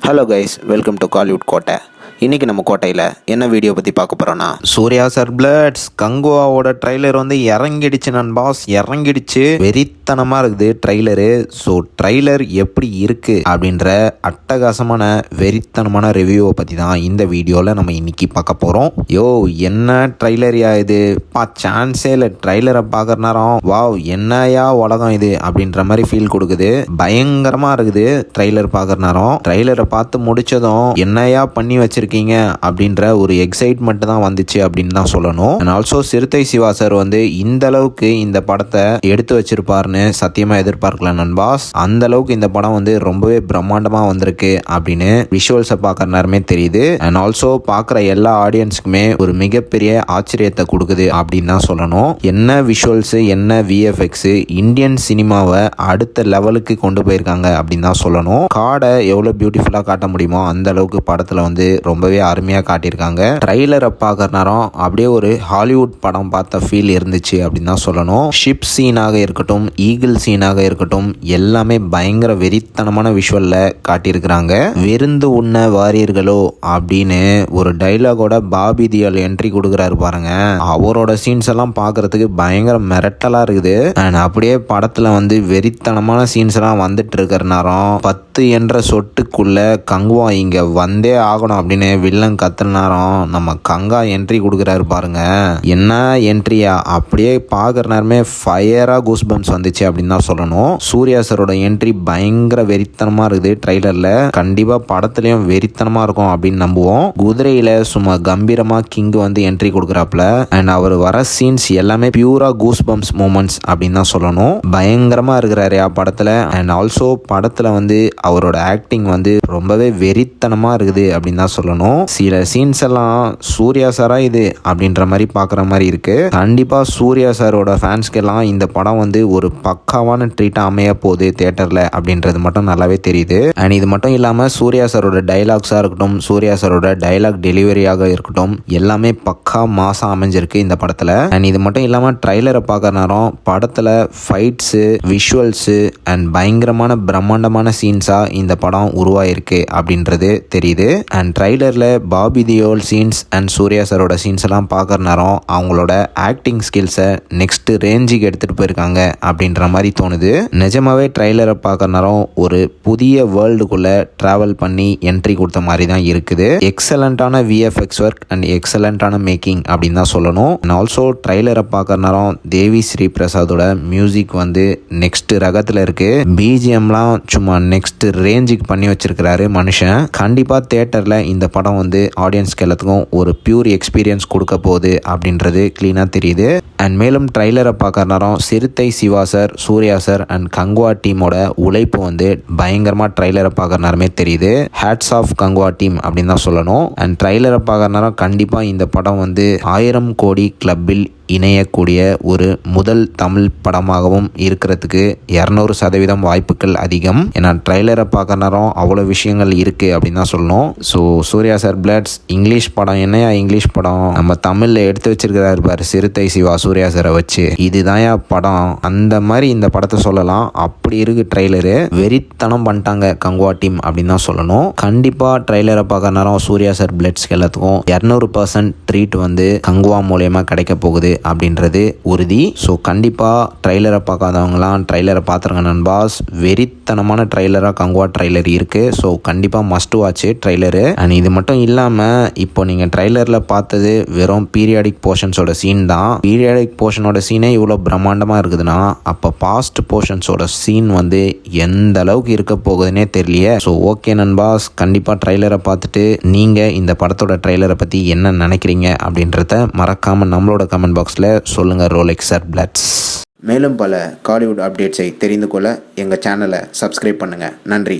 Hello guys, welcome to Kollywood கோட்டை. இன்றைக்கி நம்ம கோட்டையில் என்ன வீடியோ பற்றி பார்க்க போகிறோன்னா, சூர்யா சார் பிளட்ஸ் கங்குவாவோட ட்ரைலர் வந்து இறங்கிடுச்சு நண்பாஸ். இறங்கிடுச்சு, வெறித்தனமாக இருக்குது ட்ரைலரு. ஸோ ட்ரைலர் எப்படி இருக்குது அப்படின்ற அட்டகாசமான வெறித்தனமான ரிவ்யூவை பற்றி தான் இந்த வீடியோவில் நம்ம இன்றைக்கி பார்க்க போகிறோம். என்ன ட்ரைலரியா இது, சான்ஸே இல்லை. ட்ரைலரை பார்க்குற நேரம் வாவ் என்னையா உலகம் இது அப்படின்ற மாதிரி ஃபீல் கொடுக்குது. பயங்கரமாக இருக்குது ட்ரைலர் பார்க்குற நேரம். ட்ரைலரை பார்த்து முடித்ததும் என்னையா பண்ணி வச்சிருக்கீங்க அப்படின்ற ஒரு எக்ஸைட்மெண்ட் தான் வந்துச்சு அப்படின்னு தான் சொல்லணும். அண்ட் ஆல்சோ சிறுத்தை சிவா சார் வந்து இந்த அளவுக்கு இந்த படத்தை எடுத்து வச்சிருப்பாருன்னு சத்தியமா எதிர்பார்க்கல நண்பாஸ். அந்த அளவுக்கு இந்த படம் வந்து ரொம்பவே பிரம்மாண்டமா வந்திருக்கு அப்படின்னு விஷுவல்ஸை பார்க்குற நேரமே தெரியுது. அண்ட் ஆல்சோ பார்க்குற எல்லா ஆடியன்ஸுக்குமே ஒரு மிகப்பெரிய ஆச்சரியத்தை கொடுக்குது அப்படின்னு தான் சொல்லணும். என்ன விஷுவல்ஸ், என்ன விஎஃப்எக்ஸ், இந்தியன் சினிமாவை அடுத்த லெவலுக்கு கொண்டு போயிருக்காங்க அப்படின்னு தான் சொல்லணும். காடை எவ்வளோ பியூட்டிஃபுல்லாக காட்ட முடியுமோ அந்த அளவுக்கு படத்தில் வந்து ரொம்பவே அருமையாக காட்டியிருக்காங்க. ட்ரைலரை பார்க்குற நேரம் அப்படியே ஒரு ஹாலிவுட் படம் பார்த்த ஃபீல் இருந்துச்சு அப்படின்னு தான் சொல்லணும். ஷிப் சீனாக இருக்கட்டும், ஈகிள் சீனாக இருக்கட்டும், எல்லாமே பயங்கர வெறித்தனமான விஷுவலில் காட்டியிருக்கிறாங்க. விருந்து உண்ண வாரியர்களோ அப்படின்னு ஒரு டைலாகோட பாபி தியோல் என்ட்ரி கொடுக்குறாரு பாருங்க. அவரோட சீன்ஸ் எல்லாம் பார்க்கறதுக்கு பயங்கர மிரட்டலாக இருக்குது. அண்ட் அப்படியே படத்தில் வந்து வெறித்தனமான சீன்ஸ் எல்லாம் வந்துட்டு இருக்கிற நேரம் 10 என்ற சொட்டுக்குள்ள கங்குவா இங்கே வந்தே ஆகணும் அப்படின்னு வில்லன் கத்துன நேரம் நம்ம கங்கா என்ட்ரி கொடுக்குறாரு பாருங்க. என்ன என்ட்ரியா, அப்படியே பார்க்குற நேரமே ஃபயராக கூஸ் பம்ப்ஸ் வந்துச்சு அப்படின்னு தான் சொல்லணும். சூர்யா சாரோட என்ட்ரி பயங்கர வெறித்தனமாக இருக்குது ட்ரைலரில். கண்டிப்பாக படத்துலையும் வெறித்தனமாக இருக்கும் அப்படின்னு நம்புவோம். குதிரையில் சும்மா கம்பீரமாக கிங் வந்து என்ட்ரி கொடுக்குறாப்புல. அண்ட் அவர் வர சீன்ஸ் எல்லாமே பியூரா கூஸ் பம்ப்ஸ் மூமெண்ட்ஸ் அப்படின்னு தான் சொல்லணும். பயங்கரமாக இருக்கிறாரு படத்தில். அண்ட் ஆல்சோ படத்தில் வந்து அவரோட ஆக்டிங் வந்து ரொம்பவே வெறித்தனமாக இருக்குது அப்படின்னு தான் சொல்லணும். சில சீன்ஸ் எல்லாம் சூர்யா சாரா இது அப்படின்ற மாதிரி பார்க்குற மாதிரி இருக்கு. கண்டிப்பாக சூர்யா சாரோட ஃபேன்ஸ்க்கு எல்லாம் இந்த படம் வந்து ஒரு பக்காவான ட்ரீட்டாக அமைய போகுது தியேட்டரில் அப்படின்றது மட்டும் நல்லாவே தெரியுது. அண்ட் இது மட்டும் இல்லாமல் சூர்யா சாரோட டைலாக்ஸாக இருக்கட்டும், சூர்யா சாரோட டைலாக் டெலிவரியாக இருக்கட்டும், எல்லாமே பக்கா மாசம் அமைஞ்சிருக்கு இந்த படத்தில். அண்ட் இது மட்டும் இல்லாமல் ட்ரைலரை பார்க்குற நேரம் படத்தில் ஃபைட்ஸு, விஷுவல்ஸு அண்ட் பயங்கரமான பிரம்மாண்டமான சீன்ஸாக இந்த படம் உருவாயிருக்கு அப்படின்றது தெரியுது. அண்ட் ட்ரைலரில் பாபி தியோல் சீன்ஸ் அண்ட் சூர்யா சாரோட சீன்ஸ் எல்லாம் பார்க்குற நேரம் அவங்களோட ஆக்டிங் ஸ்கில்ஸை நெக்ஸ்ட் ரேஞ்சுக்கு எடுத்துகிட்டு போயிருக்காங்க அப்படின்ற மாதிரி தோணுது. நிஜமாவே ட்ரைலரை பார்க்குற நேரம் ஒரு புதிய வேர்ல்டுக்குள்ளே ட்ராவல் பண்ணி என்ட்ரி கொடுத்த மாதிரி தான் இருக்குது. எக்ஸலண்ட்டான விஎஃப்எக்ஸ் ஒர்க் அண்ட் எக்ஸலண்ட்டான மேக்கிங் அப்படின்னு தான் சொல்லணும். அண்ட் ஆல்சோ ட்ரைலரை பார்க்குற நேரம் தேவி ஸ்ரீ பிரசாதோட மியூசிக் வந்து நெக்ஸ்ட் ரகத்தில் இருக்குது. பிஜிஎம்லாம் சும்மா நெக்ஸ்ட் ரேஞ்சுக்கு பண்ணி வச்சிருக்கிறாரு மனுஷன். கண்டிப்பாக தியேட்டரில் இந்த படம் வந்து ஆடியன்ஸ்க்கு எல்லாத்துக்கும் ஒரு பியூர் எக்ஸ்பீரியன்ஸ் கொடுக்க போகுது அப்படின்றது கிளீனாக தெரியுது. அண்ட் மேலும் ட்ரைலரை பார்க்குற நேரம் Siruthai Siva sir, Suriya sir and Kanguva டீமோட உழைப்பு வந்து பயங்கரமாக ட்ரைலரை பார்க்குற நேரமே தெரியுது. ஹேட்ஸ் ஆஃப் கங்குவா டீம் அப்படின்னு தான் சொல்லணும். அண்ட் ட்ரைலரை பார்க்குற நேரம் கண்டிப்பாக இந்த படம் வந்து 1000 கோடி கிளப்பில் இணையக்கூடிய ஒரு முதல் தமிழ் படமாகவும் இருக்கிறதுக்கு 200% வாய்ப்புகள் அதிகம். ஏன்னா ட்ரைலரை பார்க்குற நேரம் அவ்வளோ விஷயங்கள் இருக்குது அப்படின்னு தான் சொல்லணும். ஸோ சூர்யா சார் பிளட்ஸ் இங்கிலீஷ் படம், என்னையா இங்கிலீஷ் படம் நம்ம தமிழில் எடுத்து வச்சிருக்கிறாரு பாரு சிறுத்தை சிவா சூர்யா சாரை வச்சு, இதுதான் படம் அந்த மாதிரி இந்த படத்தை சொல்லலாம். அப்படி இருக்கு ட்ரைலரு. வெறித்தனம் பண்ணிட்டாங்க கங்குவா டீம் அப்படின்னு தான் சொல்லணும். கண்டிப்பாக ட்ரைலரை பார்க்குற நேரம் சூர்யா சார் பிளட்ஸ்க்கு எல்லாத்துக்கும் 200% ட்ரீட் வந்து கங்குவா மூலயமா கிடைக்க போகுது அப்படின்றது உறுதி. ஸோ கண்டிப்பாக ட்ரைலரை பார்க்காதவங்களாம் ட்ரைலரை பார்த்துருங்க நண்பாஸ். வெறித்தனமான ட்ரைலராக கங்குவா ட்ரைலர் இருக்குது. ஸோ கண்டிப்பாக மஸ்ட் வாட்ச் ட்ரைலரு. அண்ட் இது மட்டும் இல்லாமல் இப்போ நீங்கள் ட்ரைலரில் பார்த்தது வெறும் பீரியாடிக் போர்ஷன்ஸோட சீன் தான். பீரியாடிக் போர்ஷனோட சீனே இவ்வளோ பிரம்மாண்டமாக இருக்குதுன்னா அப்போ பாஸ்ட் போர்ஷன்ஸோட சீன் வந்து எந்த அளவுக்கு இருக்க போகுதுன்னே தெரியலையே. ஸோ ஓகே நண்பாஸ், கண்டிப்பாக ட்ரைலரை பார்த்துட்டு நீங்கள் இந்த படத்தோட ட்ரைலரை பற்றி என்ன நினைக்கிறீங்க அப்படின்றத மறக்காமல் நம்மளோட கமெண்ட் பாக்ஸில் சொல்லுங்கள். Rolex sir பிளட்ஸ். மேலும் பல காலிவுட் அப்டேட்ஸை தெரிந்து கொள்ள எங்கள் சேனலை சப்ஸ்கிரைப் பண்ணுங்கள். நன்றி.